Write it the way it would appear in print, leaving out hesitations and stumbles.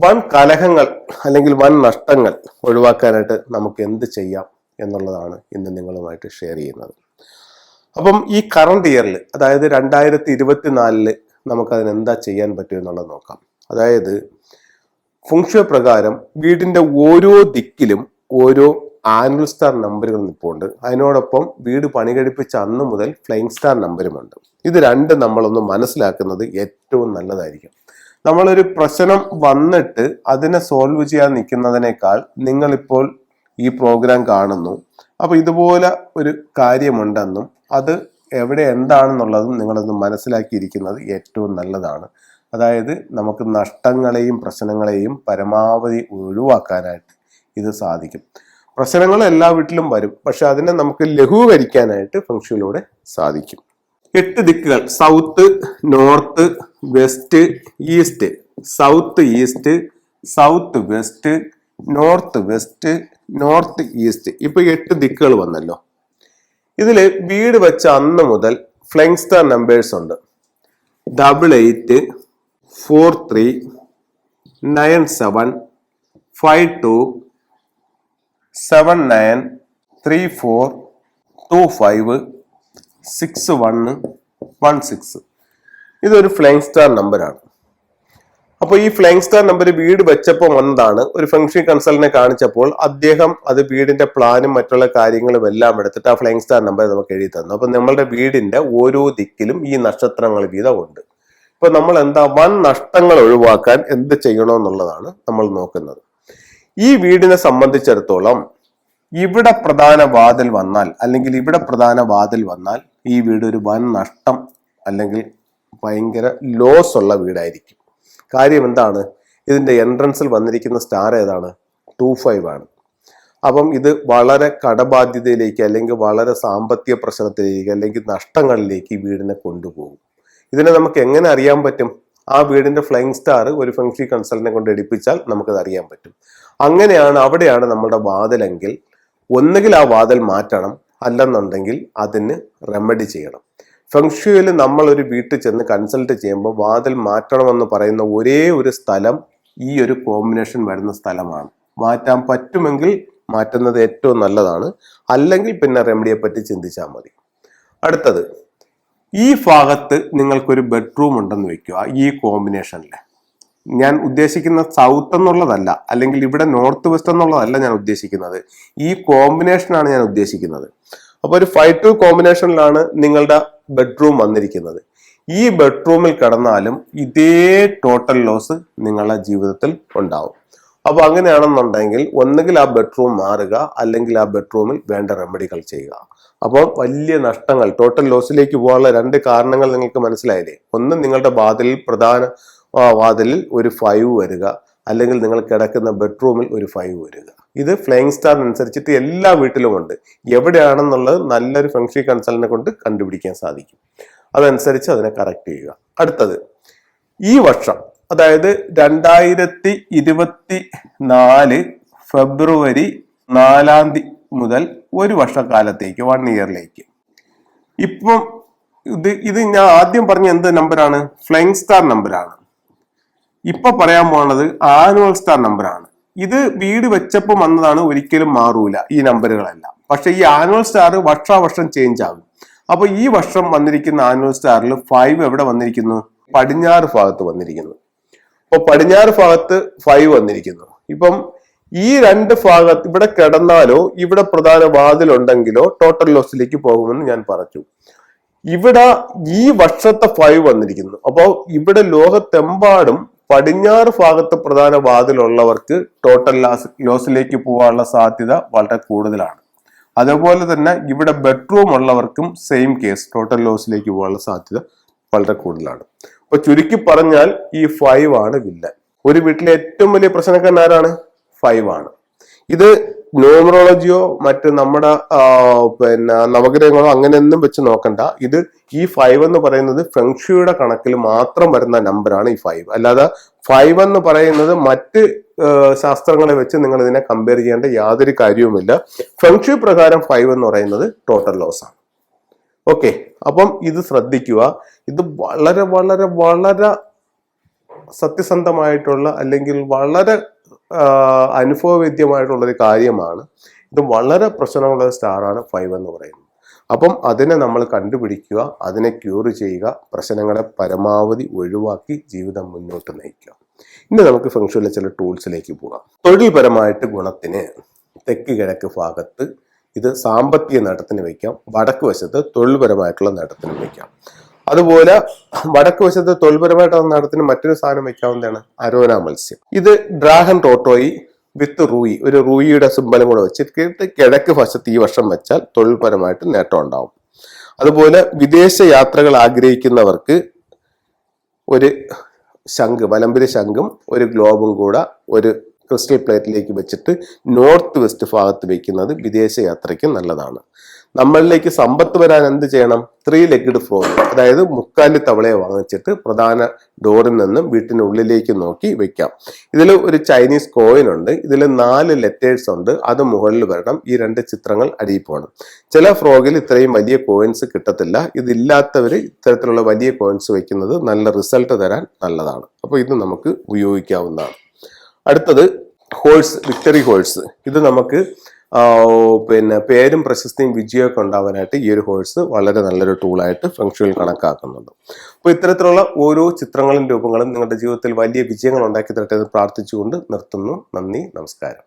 വൻ കലഹങ്ങൾ അല്ലെങ്കിൽ വൻ നഷ്ടങ്ങൾ ഒഴിവാക്കാനായിട്ട് നമുക്ക് എന്ത് ചെയ്യാം എന്നുള്ളതാണ് ഇന്ന് നിങ്ങളുമായിട്ട് ഷെയർ ചെയ്യുന്നത്. അപ്പം ഈ കറണ്ട് ഇയറിൽ, അതായത് 2024 നമുക്കതിന് എന്താ ചെയ്യാൻ പറ്റും എന്നുള്ളത് നോക്കാം. അതായത് ഫുങ്ഷോ പ്രകാരം വീടിന്റെ ഓരോ ദിക്കിലും ഓരോ ആനുവൽ സ്റ്റാർ നമ്പറുകൾ നിൽപ്പുണ്ട്. അതിനോടൊപ്പം വീട് പണി കഴിപ്പിച്ച അന്ന് മുതൽ ഫ്ലൈങ് സ്റ്റാർ നമ്പരുമുണ്ട്. ഇത് രണ്ടും നമ്മളൊന്ന് മനസ്സിലാക്കുന്നത് ഏറ്റവും നല്ലതായിരിക്കും. നമ്മളൊരു പ്രശ്നം വന്നിട്ട് അതിനെ സോൾവ് ചെയ്യാൻ നിൽക്കുന്നതിനേക്കാൾ നിങ്ങളിപ്പോൾ ഈ പ്രോഗ്രാം കാണുന്നു, അപ്പൊ ഇതുപോലെ ഒരു കാര്യമുണ്ടെന്നും അത് എവിടെ എന്താണെന്നുള്ളതും നിങ്ങളൊന്ന് മനസ്സിലാക്കിയിരിക്കുന്നത് ഏറ്റവും നല്ലതാണ്. അതായത് നമുക്ക് നഷ്ടങ്ങളെയും പ്രശ്നങ്ങളെയും പരമാവധി ഒഴിവാക്കാനായിട്ട് ഇത് സാധിക്കും. പ്രശ്നങ്ങൾ എല്ലാ വീട്ടിലും വരും, പക്ഷെ അതിനെ നമുക്ക് ലഘൂകരിക്കാനായിട്ട് ഫംഗ്ഷനിലൂടെ സാധിക്കും. 8 ദിക്കുകൾ: south, north, west, east, south east, south west, north west, north east. ഇപ്പൊ 8 ദിക്കുകൾ വന്നല്ലോ. ഇതില് വീട് വെച്ച അന്ന് മുതൽ ഫ്ലൈങ് സ്റ്റാർ നമ്പേഴ്സ് ഉണ്ട്. 88, 43, 97, 52, 79, 34, 25, 61, 16. ഇതൊരു ഫ്ലൈങ് സ്റ്റാർ നമ്പറാണ്. അപ്പോൾ ഈ ഫ്ലൈങ് സ്റ്റാർ നമ്പർ വീട് വെച്ചപ്പോൾ വന്നതാണ്. ഒരു ഫംഗ്ഷൻ കൺസൾട്ടിനെ കാണിച്ചപ്പോൾ അദ്ദേഹം അത് വീടിന്റെ പ്ലാനും മറ്റുള്ള കാര്യങ്ങളും എല്ലാം എടുത്തിട്ട് ആ ഫ്ലൈങ് സ്റ്റാർ നമ്പർ നമുക്ക് എഴുതി തന്നു. അപ്പൊ നമ്മളുടെ വീടിന്റെ ഓരോ ദിക്കിലും ഈ നക്ഷത്രങ്ങൾ വീതം ഉണ്ട്. ഇപ്പൊ നമ്മൾ എന്താ വൻ നഷ്ടങ്ങൾ ഒഴിവാക്കാൻ എന്ത് ചെയ്യണമെന്നുള്ളതാണ് നമ്മൾ നോക്കുന്നത്. ഈ വീടിനെ സംബന്ധിച്ചിടത്തോളം ഇവിടെ പ്രധാന വാതിൽ വന്നാൽ, അല്ലെങ്കിൽ ഇവിടെ പ്രധാന വാതിൽ വന്നാൽ ഈ വീട് ഒരു വൻ നഷ്ടം അല്ലെങ്കിൽ ഭയങ്കര ലോസ് ഉള്ള വീടായിരിക്കും. കാര്യം എന്താണ്? ഇതിന്റെ എൻട്രൻസിൽ വന്നിരിക്കുന്ന സ്റ്റാർ ഏതാണ്? 25 ആണ്. അപ്പം ഇത് വളരെ കടബാധ്യതയിലേക്ക് അല്ലെങ്കിൽ വളരെ സാമ്പത്തിക പ്രശ്നത്തിലേക്ക് അല്ലെങ്കിൽ നഷ്ടങ്ങളിലേക്ക് ഈ വീടിനെ കൊണ്ടുപോകും. ഇതിനെ നമുക്ക് എങ്ങനെ അറിയാൻ പറ്റും? ആ വീടിന്റെ ഫ്ലൈങ് സ്റ്റാർ ഒരു ഫംഗ്ഷൻ കൺസൾട്ടിനെ കൊണ്ട് എടുപ്പിച്ചാൽ നമുക്കത് അറിയാൻ പറ്റും. അങ്ങനെയാണ്, അവിടെയാണ് നമ്മുടെ വാതിലെങ്കിൽ ഒന്നുകിൽ ആ വാതിൽ മാറ്റണം, അല്ലെന്നുണ്ടെങ്കിൽ അതിന് റെമഡി ചെയ്യണം. ഫെങ്ഷുയിൽ നമ്മൾ ഒരു വീട്ടിൽ ചെന്ന് കൺസൾട്ട് ചെയ്യുമ്പോൾ വാതിൽ മാറ്റണമെന്ന് പറയുന്ന ഒരേ ഒരു സ്ഥലം ഈ ഒരു കോമ്പിനേഷൻ വരുന്ന സ്ഥലമാണ്. മാറ്റാൻ പറ്റുമെങ്കിൽ മാറ്റുന്നത് ഏറ്റവും നല്ലതാണ്, അല്ലെങ്കിൽ പിന്നെ റെമഡിയെ പറ്റി ചിന്തിച്ചാൽ മതി. അടുത്തത്, ഈ ഭാഗത്ത് നിങ്ങൾക്കൊരു ബെഡ്റൂം ഉണ്ടെന്ന് വെക്കുക. ഈ കോമ്പിനേഷനിൽ ഞാൻ ഉദ്ദേശിക്കുന്ന സൗത്ത് എന്നുള്ളതല്ല, അല്ലെങ്കിൽ ഇവിടെ നോർത്ത് വെസ്റ്റ് എന്നുള്ളതല്ല ഞാൻ ഉദ്ദേശിക്കുന്നത്. ഈ കോമ്പിനേഷനാണ് ഞാൻ ഉദ്ദേശിക്കുന്നത്. അപ്പൊ ഒരു 5-2 കോമ്പിനേഷനിലാണ് നിങ്ങളുടെ ബെഡ്റൂം വന്നിരിക്കുന്നത്. ഈ ബെഡ്റൂമിൽ കിടന്നാലും ഇതേ ടോട്ടൽ ലോസ് നിങ്ങളുടെ ജീവിതത്തിൽ ഉണ്ടാവും. അപ്പൊ അങ്ങനെയാണെന്നുണ്ടെങ്കിൽ ഒന്നുകിൽ ആ ബെഡ്റൂം മാറുക, അല്ലെങ്കിൽ ആ ബെഡ്റൂമിൽ വേണ്ട റെമഡികൾ ചെയ്യുക. അപ്പോൾ വലിയ നഷ്ടങ്ങൾ, ടോട്ടൽ ലോസിലേക്ക് പോകാനുള്ള 2 കാരണങ്ങൾ നിങ്ങൾക്ക് മനസ്സിലായില്ലേ? ഒന്ന്, നിങ്ങളുടെ പ്രധാന വാതിലിൽ ഒരു 5 വരിക, അല്ലെങ്കിൽ നിങ്ങൾ കിടക്കുന്ന ബെഡ്റൂമിൽ ഒരു 5 വരിക. ഇത് ഫ്ലൈങ് സ്റ്റാറിനനുസരിച്ചിട്ട് എല്ലാ വീട്ടിലും ഉണ്ട്. എവിടെയാണെന്നുള്ളത് നല്ലൊരു ഫംഗ്ഷൻ കൺസൾട്ടിനെ കൊണ്ട് കണ്ടുപിടിക്കാൻ സാധിക്കും. അതനുസരിച്ച് അതിനെ കറക്റ്റ് ചെയ്യുക. അടുത്തത്, ഈ വർഷം, അതായത് 2024 ഫെബ്രുവരി 4 മുതൽ ഒരു വർഷക്കാലത്തേക്ക്, 1 ഇയറിലേക്ക്. ഇപ്പം ഇത് ഞാൻ ആദ്യം പറഞ്ഞ എന്ത് നമ്പറാണ്? ഫ്ലൈങ് സ്റ്റാർ നമ്പറാണ്. ഇപ്പൊ പറയാൻ പോണത് ആനുവൽ സ്റ്റാർ നമ്പറാണ്. ഇത് വീട് വെച്ചപ്പോൾ വന്നതാണ്, ഒരിക്കലും മാറൂല ഈ നമ്പറുകളെല്ലാം. പക്ഷെ ഈ ആനുവൽ സ്റ്റാർ വർഷാവർഷം ചേഞ്ച് ആകും. അപ്പൊ ഈ വർഷം വന്നിരിക്കുന്ന ആനുവൽ സ്റ്റാറിൽ 5 എവിടെ വന്നിരിക്കുന്നു? പടിഞ്ഞാറ് ഭാഗത്ത് വന്നിരിക്കുന്നു. അപ്പൊ പടിഞ്ഞാറ് ഭാഗത്ത് 5 വന്നിരിക്കുന്നു. ഇപ്പം ഈ 2 ഭാഗത്ത് ഇവിടെ കിടന്നാലോ ഇവിടെ പ്രധാന വാതിലുണ്ടെങ്കിലോ ടോട്ടൽ ലോസിലേക്ക് പോകുമെന്ന് ഞാൻ പറഞ്ഞു. ഇവിടെ ഈ വർഷത്തെ 5 വന്നിരിക്കുന്നു. അപ്പോൾ ഇവിടെ ലോകത്തെമ്പാടും പടിഞ്ഞാറ് ഭാഗത്ത് പ്രധാന വാതിലുള്ളവർക്ക് ടോട്ടൽ ലോസിലേക്ക് പോകാനുള്ള സാധ്യത വളരെ കൂടുതലാണ്. അതുപോലെ തന്നെ ഇവിടെ ബെഡ്റൂം ഉള്ളവർക്കും സെയിം കേസ്, ടോട്ടൽ ലോസിലേക്ക് പോകാനുള്ള സാധ്യത വളരെ കൂടുതലാണ്. അപ്പൊ ചുരുക്കി പറഞ്ഞാൽ ഈ 5 ആണ് വില്ലൻ. ഒരു വീട്ടിലെ ഏറ്റവും വലിയ പ്രശ്നക്കാരൻ ആരാണ്? 5 ആണ്. ഇത് ന്യൂമറോളജിയോ മറ്റ് നമ്മുടെ നവഗ്രഹങ്ങളോ അങ്ങനെയൊന്നും വെച്ച് നോക്കണ്ട. ഇത് ഈ 5 എന്ന് പറയുന്നത് ഫെങ്ഷുയുടെ കണക്കിൽ മാത്രം വരുന്ന നമ്പറാണ് ഈ 5. അല്ലാതെ 5 എന്ന് പറയുന്നത് മറ്റ് ശാസ്ത്രങ്ങളെ വെച്ച് നിങ്ങൾ ഇതിനെ കമ്പയർ ചെയ്യേണ്ട യാതൊരു കാര്യവുമില്ല. ഫെങ്ഷു പ്രകാരം 5 എന്ന് പറയുന്നത് ടോട്ടൽ ലോസ് ആണ്. ഓക്കെ, അപ്പം ഇത് ശ്രദ്ധിക്കുക. ഇത് വളരെ വളരെ വളരെ സത്യസന്ധമായിട്ടുള്ള അല്ലെങ്കിൽ വളരെ അനുഭവവേദ്യമായിട്ടുള്ള ഒരു കാര്യമാണ്. ഇത് വളരെ പ്രശ്നമുള്ള സ്റ്റാറാണ് 5 എന്ന് പറയുന്നത്. അപ്പം അതിനെ നമ്മൾ കണ്ടുപിടിക്കുക, അതിനെ ക്യൂർ ചെയ്യുക, പ്രശ്നങ്ങളെ പരമാവധി ഒഴിവാക്കി ജീവിതം മുന്നോട്ട് നയിക്കുക. ഇനി നമുക്ക് ഫെങ്ഷുയിലെ ചില ടൂൾസിലേക്ക് പോകാം. തൊഴിൽപരമായിട്ട് ഗുണത്തിന് തെക്ക് കിഴക്ക് ഭാഗത്ത് ഇത് സാമ്പത്തിക നേട്ടത്തിന് വയ്ക്കാം, വടക്ക് വശത്ത് തൊഴിൽപരമായിട്ടുള്ള നേട്ടത്തിന് വയ്ക്കാം. അതുപോലെ വടക്ക് വശത്ത് തൊഴിൽപരമായിട്ടുള്ള നേട്ടത്തിന് മറ്റൊരു സാധനം വയ്ക്കാവുന്നതാണ് അരോന മത്സ്യം. ഇത് ഡ്രാഗൺ ടോട്ടോയി വിത്ത് റൂയി, ഒരു റൂയിയുടെ സിമ്പലും കൂടെ വെച്ചിട്ട് കിഴക്ക് വശത്ത് ഈ വർഷം വെച്ചാൽ തൊഴിൽപരമായിട്ട് നേട്ടം ഉണ്ടാവും. അതുപോലെ വിദേശ യാത്രകൾ ആഗ്രഹിക്കുന്നവർക്ക് ഒരു ശംഖ്, വലംബരി ശംഖും ഒരു ഗ്ലോബും കൂടെ ഒരു ക്രിസ്റ്റൽ പ്ലേറ്റിലേക്ക് വെച്ചിട്ട് നോർത്ത് വെസ്റ്റ് ഭാഗത്ത് വെക്കുന്നത് വിദേശ യാത്രയ്ക്ക് നല്ലതാണ്. നമ്മളിലേക്ക് സമ്പത്ത് വരാൻ എന്ത് ചെയ്യണം? 3 legged ഫ്രോഗ്, അതായത് മുക്കാലി തവളയെ വാങ്ങിച്ചിട്ട് പ്രധാന ഡോറിൽ നിന്നും വീട്ടിനുള്ളിലേക്ക് നോക്കി വെക്കാം. ഇതിൽ ഒരു ചൈനീസ് കോയിൻ ഉണ്ട്, ഇതിൽ 4 ലെറ്റേഴ്സ് ഉണ്ട്, അത് മുകളിൽ വരണം. ഈ 2 ചിത്രങ്ങൾ അടിയിൽ പോകണം. ചില ഫ്രോഗിൽ ഇത്രയും വലിയ കോയിൻസ് കിട്ടത്തില്ല. ഇതില്ലാത്തവർ ഇത്തരത്തിലുള്ള വലിയ കോയിൻസ് വെക്കുന്നത് നല്ല റിസൾട്ട് തരാൻ നല്ലതാണ്. അപ്പോൾ ഇത് നമുക്ക് ഉപയോഗിക്കാവുന്നതാണ്. അടുത്തത് ഹോഴ്സ്, വിക്ടറി ഹോഴ്സ്. ഇത് നമുക്ക് പേരും പ്രശസ്തിയും വിജയമൊക്കെ ഉണ്ടാവാനായിട്ട് ഈ ഒരു ഹോഴ്സ് വളരെ നല്ലൊരു ടൂളായിട്ട് ഫെങ്ഷുയിൽ കണക്കാക്കുന്നുണ്ട്. അപ്പോൾ ഇത്തരത്തിലുള്ള ഓരോ ചിത്രങ്ങളും രൂപങ്ങളും നിങ്ങളുടെ ജീവിതത്തിൽ വലിയ വിജയങ്ങൾ ഉണ്ടാക്കി തരട്ടെ എന്ന് പ്രാർത്ഥിച്ചുകൊണ്ട് നിർത്തുന്നു. നന്ദി, നമസ്കാരം.